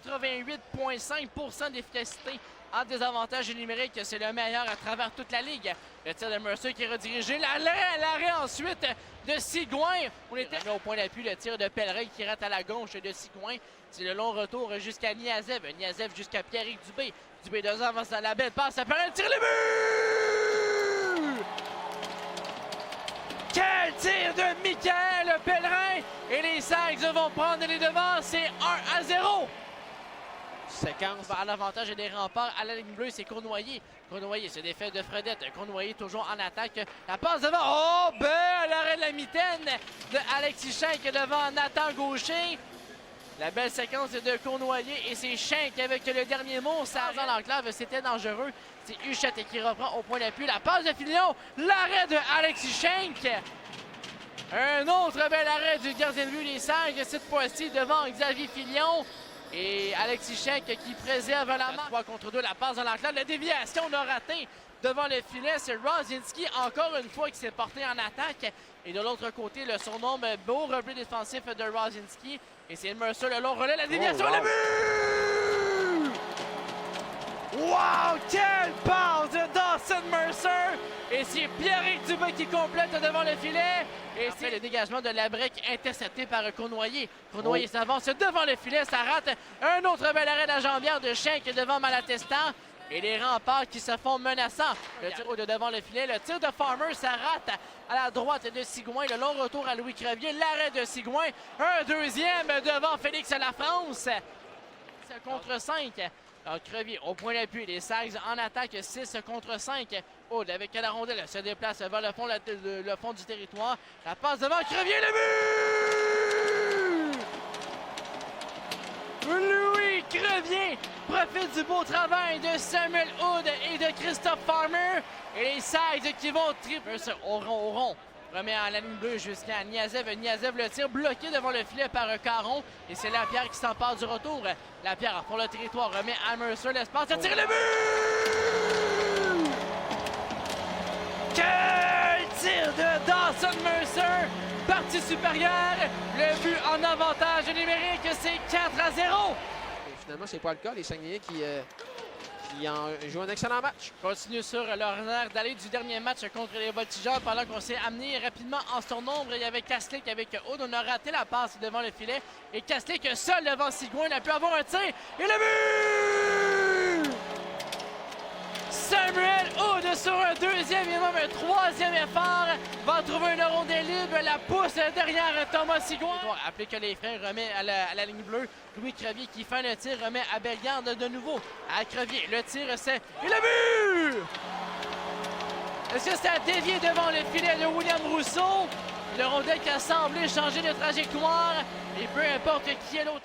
88,5% d'efficacité en désavantage numérique. C'est le meilleur à travers toute la ligue. Le tir de Mercer qui est redirigé. L'arrêt ensuite de Sigouin. On était au point d'appui. Le tir de Pellerin qui rate à la gauche de Sigouin. C'est le long retour jusqu'à Niazev. Niazev jusqu'à Pierrick Dubé. Dubé 2 ans avance dans la belle passe. Ça permet de tirer le but! Quel tir de Michael Pellerin! Et les Sags vont prendre les devants. C'est 1-0. Séquence à l'avantage des remparts à la ligne bleue, c'est Cournoyer. Cournoyer se défait de Fredette. Cournoyer toujours en attaque. La passe devant. Oh, bel arrêt de la mitaine de Alexis Schenk devant Nathan Gaucher. La belle séquence de Cournoyer et c'est Schenk avec le dernier mot. Ça dans l'enclave, c'était dangereux. C'est Huchette qui reprend au point d'appui. La passe de Filion. L'arrêt de Alexis Schenk. Un autre bel arrêt du gardien de but des Sags, cette fois-ci devant Xavier Filion. Et Alexis Schenk qui préserve la main. 3 contre 2, la passe dans l'enclave. La déviation de raté devant le filet. C'est Rosinski encore une fois qui s'est porté en attaque. Et de l'autre côté, le surnombre beau repli défensif de Rosinski. Et c'est Mercer, le long relais, la déviation, le but! Wow! Quelle passe de Dawson Mercer! Et c'est Pierrick Dubé qui complète devant le filet. Et c'est le dégagement de la brique intercepté par Cournoyer. Cournoyer s'avance devant le filet, ça rate. Un autre bel arrêt de la jambière de Schenk devant Malatesta. Et les remparts qui se font menaçants. Le tir de devant le filet, le tir de Farmer, ça rate à la droite de Sigouin. Le long retour à Louis Crevier, l'arrêt de Sigouin. Un deuxième devant Félix Lafrance. Contre 5. Alors, Crevier au point d'appui, les Sags en attaque 6 contre 5. Aude avec la rondelle se déplace vers le fond du territoire. La passe devant Crevier, le but! Louis Crevier profite du beau travail de Samuel Aude et de Christophe Farmer. Et les Sags qui vont tripler au rond. Remet à la ligne bleue jusqu'à Niazev. Niazev le tire bloqué devant le filet par Caron. Et c'est Lapierre qui s'empare du retour. Lapierre pour le territoire remet à Mercer l'espace. Il tire le but! Quel tir de Dawson Mercer! Partie supérieure. Le but en avantage numérique, c'est 4-0. Et finalement, c'est pas le cas. Les Saguenayens qui jouent un excellent match. Continue sur leur air d'aller du dernier match contre les Voltigeurs pendant qu'on s'est amené rapidement en surnombre. Il y avait Kaslik avec Aude. On a raté la passe devant le filet. Et Kaslik seul devant Sigouin. Il a pu avoir un tir. Et le but! Samuel Aude sur un deuxième et même un troisième effort. Va trouver une rondelle libre. La pousse derrière Thomas Sigouin. Applique les freins, remet à la ligne bleue. Louis Crevier qui fait le tir, remet à Bellegarde de nouveau. À Crevier, le tir c'est... Et le but! Est-ce que ça a dévié devant le filet de William Rousseau? Le rondelle qui a semblé changer de trajectoire. Et peu importe qui est l'auteur.